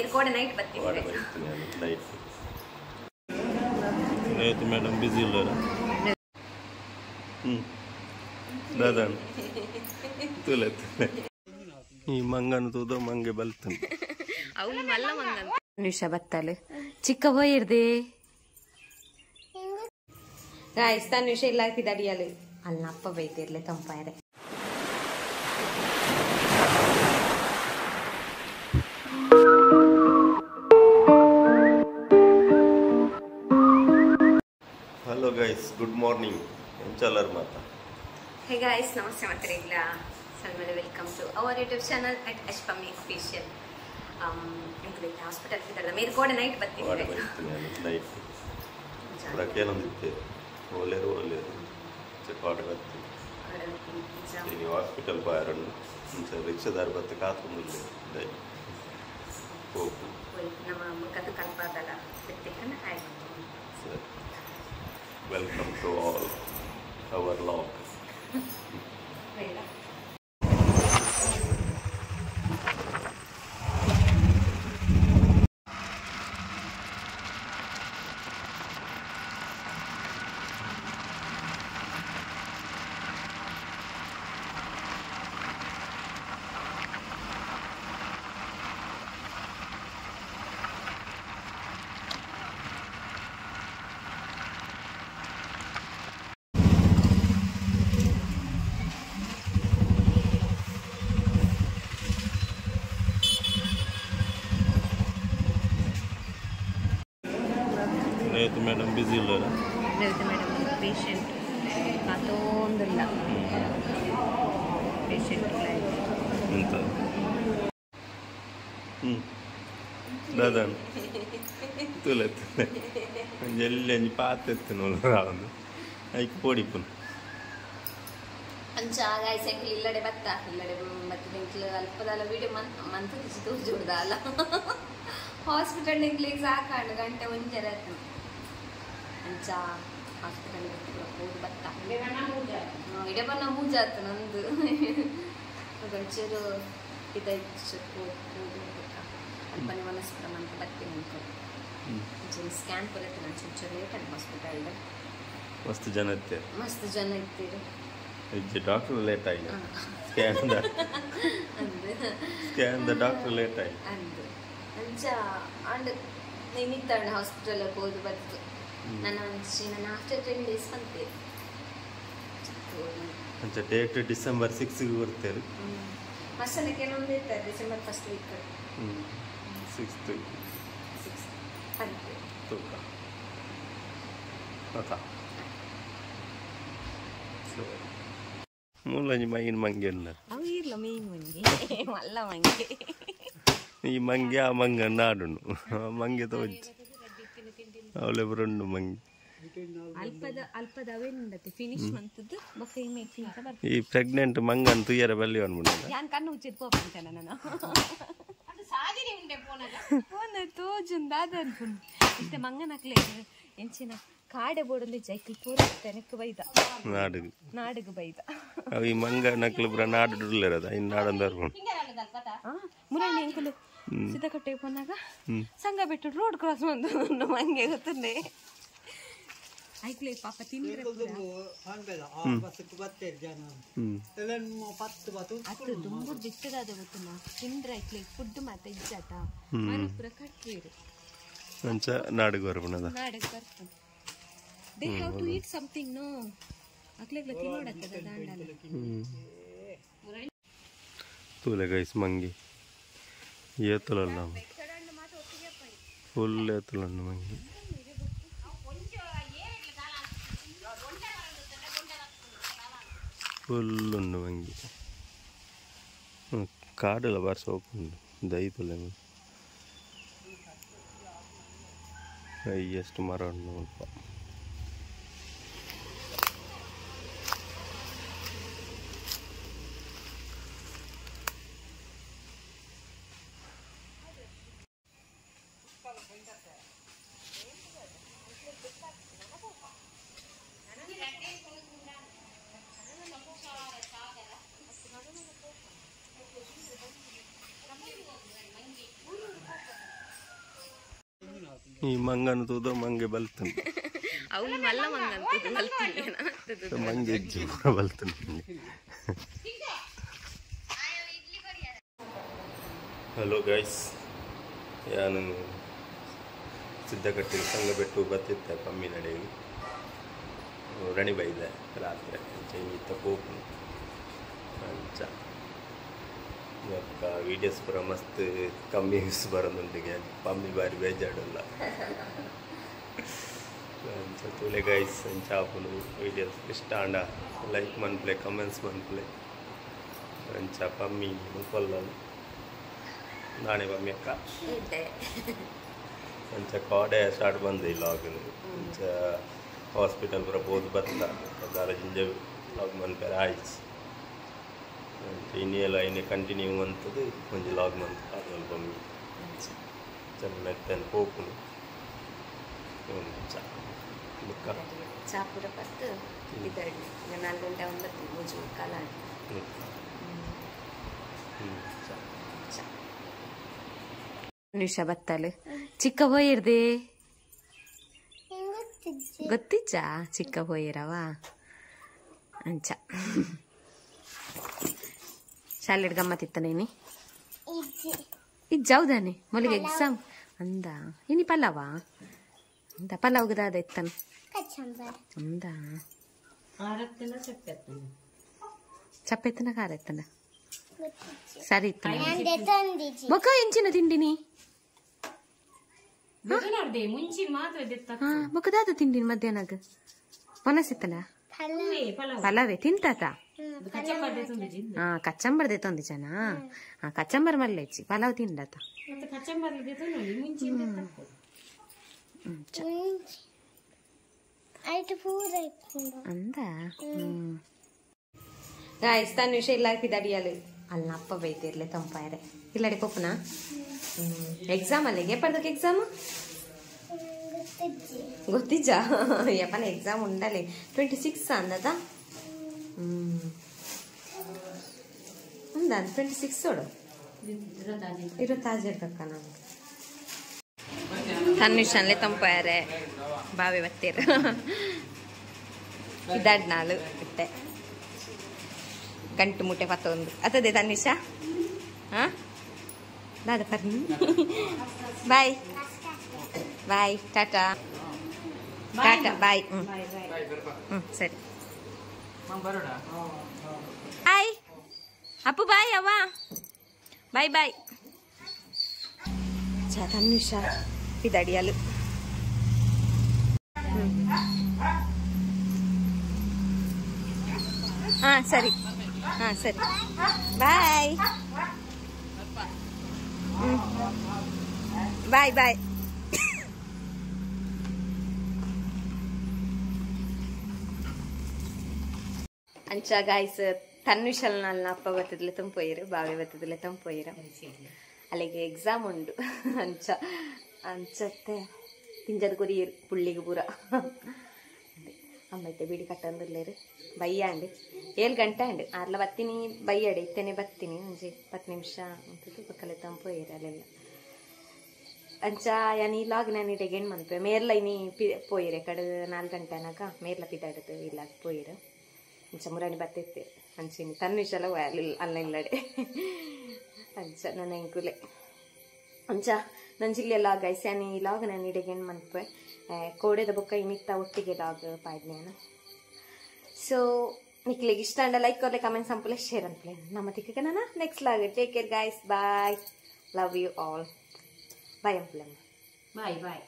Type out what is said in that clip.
మీరు కూడా నైట్ ಬರ್ತೀನಿ ನೈಟ್ ಆಯ್ತು ಮೇಡಮ್ ಬಿಸಿ ಇಲ್ಲ ದಾದಾ ತುಲೆ ಈ ಮಂಗನ ತೂದ ಮಂಗೆ ಬಲ್ತಾನೆ ಅವಳು ಮಲ್ಲ ಮಂಗನ ನಿಮಿಷ ಬತ್ತಲು ಚಿಕ್ಕ ಹೋಯಿರ್ದೆ ಇಸ್ತಾನ ನಿಮಿಷ ಇಲ್ಲ ಹಾಕಿದ ಅಡಿಯಲು ಅಲ್ಲ ಅಪ್ಪ ಬೈತಿರ್ಲೆ ತಂಪಾಯರೆ ಹಲೋ ಗೈಸ್ ಗುಡ್ ಮಾರ್ನಿಂಗ್ ಎಂಚಲ್ಲರ್ ಮಾತಾ ಹೇ ಗೈಸ್ ನಮಸ್ತೆ ಮಾತ್ರಿಲ್ಲ ಸಲ್ಮಲ್ welcome to our YouTube channel at ಅಶ್ಪಮ್ಮಿ ಅಫಿಷಿಯಲ್ ಎಂಕುಲೈತೆ ಹಾಸ್ಪಿಟಲ್ ಇದ್ದಲ್ಲ మీరు కూడా ನೈಟ್ ಬರ್ತೀನಿ ನೈಟ್ ಪ್ರಕೇನೊಂದಿತ್ತೆ ಒಳ್ಳೆಯರು ಚೆಕ್ಔಟ್ ಬರ್ತೀನಿ ನೀವು ಹಾಸ್ಪಿಟಲ್ ಬಾಯರನ್ನು ರಿಕ್ಷಾದಾರ ಬತ್ತೆ ಕಾತ್ಕೊಂಡಿಲ್ಲ ಹೋಗು ನಮ್ಮ ಮುಖದ ಕಲ್ಪಾದಲ್ಲ ಬಿಟ್ಟಿಕನ ಆಯ್ತು ಸರಿ welcome to all our vlog ಆಯ್ತು ಮೇಡಮ್ ಬಿಸಿ ಇಲ್ಲ ಆಯ್ತು ಮೇಡಮ್ ಪೇಷಂಟ್ ಮತ್ತೊಂದಿಲ್ಲ ಪೇಷಂಟ್ ಎಂತ ದಾದಾ ತುಲೆ ಎಲ್ಲಿ ಅಂಜಿ ಪಾತೆತ್ತು ನೋಡು ಐಕ್ ಪೋಡಿಪುನ್ ಅಂಚ ಗಾಯ್ಸ್ ಎಂಕ್ಲು ಇಲ್ಲಡೆ ಬತ್ತ ಇಲ್ಲಡೆ ಮತ್ತೆ ಎಂಕ್ಲು ಅಲ್ಪದಲ್ಲ ವೀಡಿಯೋ ಮಂತ್ ತೋರ್ಜುಡ್ದಲ್ಲ ಹಾಸ್ಪಿಟಲ್ ಎಂಕ್ಲಿಗೆ ಸಾಕಾಂಡು ಗಂಟೆ ಒಂಜರ ಅಂಚ ಹಾಸ್ಪಿಟಲ್ ಹೋಗಿ ಬತ್ತ ಇಡೆ ಬನ್ನ ಮೂಜ ಆಯ್ತು ನಂದು ಒಂಚೂರು ಇದಾಯ್ತು ಹೋಗಿ ಅಲ್ಪನೆ ಮನಸ್ಪುರಂ ಅಂತ ಬರ್ತೀನಿ ಅನ್ಕೊಂಡು ಒಂಚೂರು ಸ್ಕ್ಯಾನ್ ಬರುತ್ತೆ ನಾನು ಒಂಚೂರು ಲೇಟ್ ಆಗಿ ಹಾಸ್ಪಿಟಲ್ಗೆ ಮಸ್ತ್ ಜನ ಇರ್ತೀರಿ ಡಾಕ್ಟರ್ ಲೇಟ್ ಆಗಿ ಸ್ಕ್ಯಾನ್ ಡಾಕ್ಟರ್ ಲೇಟ್ ಆಗಿ ಅಂಚ ಅಂಡ್ ನಿಂತಾಣ ಹಾಸ್ಪಿಟಲ್ಗೆ ಹೋಗಿ ಬರ್ತು ನಾನು ಆಫ್ಟರ್ 10 days ಬಂತೆ ಅಂಚ ಡೇಟ್ ಡಿಸೆಂಬರ್ 6 ಗೆ ಬರ್ತೇವೆ ಮಸಾಲಕ್ಕೆ ಏನೊಂದು ಇರ್ತಾರೆ ಡಿಸೆಂಬರ್ ಫಸ್ಟ್ ವೀಕ್ 6 ಅಂತೆ ತೂಕ ಅಕ್ಕ ಮೂಲಂಜಿ ಮೈನ್ ಮಂಗೆ ಇಲ್ಲ ಅವು ಇರ್ಲ ಮೀನ್ ಮಂಗೆ ಮಲ್ಲ ಮಂಗೆ ಈ ಮಂಗೆ ಆ ಮಂಗ ನಾಡುನು ಮಂಗೆ ತೋಜಿ ಅವಳೆ ಬರಂಡು ಮಂಗೆ ಅಲ್ಪದ ಅವೇನುಂಡತ್ತೆ ಫಿನಿಶ್ ಮಂತದ್ದು ಬೊಕ್ಕ ಇಮೇಜ್ ಫಿನಿಶ ಬರ್ತದೆ ಈ ಪ್ರೆಗ್ನೆಂಟ್ ಮಂಗನ್ ತುಯ್ಯರ ಬಲ್ಲಿ ಅನ್ಬಿಡ ಯಾನ್ ಕಣ್ಣು ಉಚ್ಚಿದ್ ಪೋಪಂಚನ ನಾನು ಅದು ಸಾದಿರಿ ಉಂಡೆ ಫೋನ ತೋಜುಂದ ಅದನ್ಪುನ್ ಇತ್ತೆ ಮಂಗನಕ್ಲೆ ಎಂಚಿನ ಕಾಡೆ ಬೋಡಲ್ಲಿ ಜೈಕಲ್ ಪೂರ ತೆನಕ್ಕೆ ಬೈದ ನಾಡುಗು ಬೈದ ಅವು ಈ ಮಂಗ ನಕ್ಲು ಬರ ನಾಡುಡ್ಲೇರದ ಇನ್ನು ನಾಡಂದರ್ಕೊಂಡು ಮುರಾಣಿ ಅಂಕಲು ಸಿದ್ದಕಟ್ಟೆ ಪೋನಾಗ ಸಂಘ ಬಿಟ್ಟು ರೋಡ್ ಕ್ರಾಸ್ ಬಂದು ಮಂಗೆ ಗೊತ್ತಂದೆ ಆಯ್ಕ್ಲೆ ಪಾಪ ತಿಂದ್ರೆ ಅದು ದುಂಬುರ್ ಬಿಟ್ಟದಾದ ಗೊತ್ತುನ ತಿಂದ್ರೆ ಆಯ್ಕ್ಲೆ ಫುಡ್ ಮತ್ತೆ ಇಜ್ಜಾತ ಮನಪುರ ಕಟ್ತೀರು ಅಂಚ ನಾಡುಗು ಬರ್ಪುನದ ನಾಡುಗು ಬರ್ಪುನ they have to eat something no akle tinodattada dandala tule guys mangi yetulalla full yetulalla mangi full undu mangi kaadala barsa opundu daitule highest mara undu ಈ ಮಂಗನ ತೂದ ಮಂಗೆ ಬಲ್ತಾನೆ ಅವನು ಮಲ್ಲ ಮಂಗ ಅಂತ ಬಲ್ತೀನಿ ಮಂಗೆ ಇಜ್ಜು ಬಲ್ತಾನೆ. ಹಲೋ ಗೈಸ್, ನಾನು ಸಿದ್ದಕಟ್ಟೆ ಸಂಗಬೆಟ್ಟು ಬತ್ತಿದ್ದೆ ಕಮ್ಮಿ ನಡೆಗೆ ರಣಿ ಬೈದೆ ರಾತ್ರಿ ಚೈನಿತ್ತ ಪೋಪು ಅಂಚ ಇವತ್ತು ವೀಡಿಯೋಸ್ ಪೂರ ಮಸ್ತ್ ಕಮ್ಮಿ ವ್ಯೂಸ್ ಬರೋದುಂಟಿಗೆ ಪಮ್ಮಿ ಬಾರಿ ಬೇಜಾಡಲ್ಲ ಅಂಚ ತುಲೆ ಗೈಸ್ ಅಂಚ ಆಪುನು ವೀಡಿಯೋಸ್ ಇಷ್ಟ ಅಂಡ ಲೈಕ್ ಮನ್ಪ್ಲೆ ಕಮೆಂಟ್ಸ್ ಮನ್ಪ್ಲೆ ಅಂಚ ಪಮ್ಮಿ ಮುಲ್ಪಲ್ಲ ನಾನೇ ಪಮ್ಮಿ ಅಕ್ಕ ಅಂಚ ಕಾಡೆ ಸ್ಟಾರ್ಟ್ ಬಂದೆ ಲಾಗ್ ಅಂಚ ಹಾಸ್ಪಿಟಲ್ ಪೂರ ಬೋದು ಬತ್ತ ಅದಾರ ಜಿಂಜ ಲಾಗ್ ಮನ್ಪೇರ ಆಯ್ತು ಇನ್ನೆಲ್ಲ ಇನ್ನೇ ಕಂಟಿನ್ಯೂ ಅಂತದ್ದು ಒಂಜಿ ಲಾಗ್ ಮಂತ್ ಆದ್ಮೇಲೆ ಬಮ್ಮಿ ಮೆತ್ತನ್ ಪೋಪುನು ಬುಕ್ಕ ಚಾಪುರ ಪತ್ತು ಬಿದ್ದಾಡಿ 4 ಗಂಟೆ 9 ಮುಜು ಕಾಲ ನಿಮಿಷ ಬತ್ತಲು ಚಿಕ್ಕ ಹೋಯಿರ್ದೆ ಗೊತ್ತಿಜ್ಜ ಚಿಕ್ಕ ಹೋಯಿರವ ಅಂಚ ಶಾಲೆಡ್ ಗಮ್ಮತ್ತಿತ್ತನೇನಿ ಇಜ್ಜೌದಾನೆ ಮೊಲಿಗೆ ಎಕ್ಸಾಮ್ ಅಂದ ಇನಿ ಪಲಾವ ಅಂದ ಪಲಾವ್ಗದಾದ ಇತ್ತನ ಅಂದ ಚಪ್ಪೆತ್ತನ ಖಾರ ಇತ್ತನ ಸರಿ ಇತ್ತನ ಬೊಕ್ಕ ಎಂಚಿನ ತಿಂಡಿನಿ ಬೊಕ್ಕದಾದ ತಿಂಡಿನಿ ಮಧ್ಯಾಹ್ನಗ ಪೊನಸಿತ್ತನ ಪಲಾವೇ ತಿಂತಾತ ಕಚ್ಚಂಬರ್ದೆ ತೊಂದಿ ಜನ ಕಚ್ಚಂಬರ್ ಮಲ್ಲ ಇಚ್ಚಿ ಪಲಾವ್ ತಿಂಡತ ಅಂದ ಇಷ್ಟಾನ ವಿಷಯ ಇಲ್ಲ ಅಡಿಯಲು ಅಲ್ಲಿ ಅಪ್ಪ ಬೈತಿರ್ಲೆ ತಂಪಾಯರೆ ಇಲ್ಲಡಿ ಪಪ್ಪನ ಎಕ್ಸಾಮ್ ಅಲ್ಲಿಗೆ ಎಪ್ಪದಕ್ಕೆ ಎಕ್ಸಾಮ್ ಗೊತ್ತಿಜ್ಜ ಯಪ್ಪನ ಎಕ್ಸಾಮ್ ಉಂಡಲಿ 26 ಅಂದದ ಅಂದ 26 ಓಡು ಇರುತ್ತಾಜಕ್ಕ ನಮ್ಗೆ ತನ್ನಿಷನ್ಲೆ ತಂಪಾಯರೆ ಬಾವಿ ಬತ್ತೀರ ಇದ್ದಾಡ್ನಾಳು ಇಟ್ಟೆ ಗಂಟು ಮುಟ್ಟೆ ಪತ್ತೊಂದು ಅತದೆ ತನ್ನಿಷ ಹಾ ದಾದ ಪರ್ನಿ ಬಾಯ್ ಬಾಯ್ ಟಾಟಾ ಟಾಟಾ ಬಾಯ್ ಸರಿ ಬಾಯ್ ಅಪ್ಪು ಬಾಯ್ ಅವ್ವ ಬಾಯ್ ಬಾಯ್ ತನ್ನಿಷ ಇದಡಿಯಲು ಸರಿ ಸರಿ ಬಾಯ್ ಬಾಯ್ ಬಾಯ್ ಅಂಚ ಗಾಯ್ಸ್ ತನ್ವಿಶಲ್ನ ಅಪ್ಪ ಬತ್ತದಲೆ ತಂಪೋಯಿರು ಬಾವಿ ಬತ್ತದಲೆ ತಂಪೋಯಿರು ಅಲ್ಲಿಗೆ ಎಕ್ಸಾಮ್ ಉಂಡು ಅಂಚ ಅಂಚತ್ತೆ ತಿಂಜದ ಕೊರಿಯರು ಪುಳ್ಳಿಗೆ ಪೂರ ಅಮ್ಮೈತೆ ಬಿಡಿ ಕಟ್ಟಂದಿಲ್ಲೇರು ಬಯ್ಯಾಂಡು 7 ಗಂಟೆ ಅಂಡು ಆರ್ಲ ಬತ್ತೀನಿ ಬಯ್ಯಾಡೆ ಇತ್ತೇನೆ ಬತ್ತೀನಿ ಒಂಜಿ 10 ನಿಮಿಷ ಅಂತದ್ದು ಪಕ್ಕಲೆ ತಂಪೋಯಿರು ಅಲ್ಲೆಲ್ಲ ಅಂಚ ಯಾನಿ ಲಾಗ್ ನಾನು ಇಡೆಗೇನು ಮನ್ಪೆ ಮೇರ್ಲ ಇನಿ ಪೋಯಿರೆ ಕಡೆ 4 ಗಂಟೆ ಅನಾಗ ಮೇರ್ಲ ಪಿದಾಡದು ಇಲ್ಲ ಪೋಯಿರು ಅಂಚ ಮುರಾಣಿ ಬತ್ತೈತೆ ಅಂಚಿನಿ ತನ್ವಿಷಲ್ಲ ಅಲ್ಲ ಇಲ್ಲಡೆ ಅಂಚ ನನ್ನ ಎಂಕುಲೆ ಅಂಚ ನನ್ನ ಜಿಲ್ಲೆ ಲಾಗ್ ಐಸ್ಯಾನಿ ಲಾಗ್ ನಾನು ಇಡೆಗೇನು ಮನ್ಪೆ ಕೋಡೆದ ಬೊಕ್ಕ ಇಮಿತ್ತ ಒಟ್ಟಿಗೆ ಲಾಗ್ ಪಾಯ್ದೇನು ಸೊ ನಿಕ್ಲಿಗೆ ಇಷ್ಟ ಅಂಡ ಲೈಕ್ ಕೊರ್ಲೆ ಕಮೆಂಟ್ ಸಂಪಲೆ ಶೇರ್ ಅನ್ಪ್ಲೆ ನಮ್ಮ ತಿಕ್ಕ ನಾನು next vlog take care guys bye love you all bye ಅಂಪ್ಲೆ ಬಾಯ್ ಬಾಯ್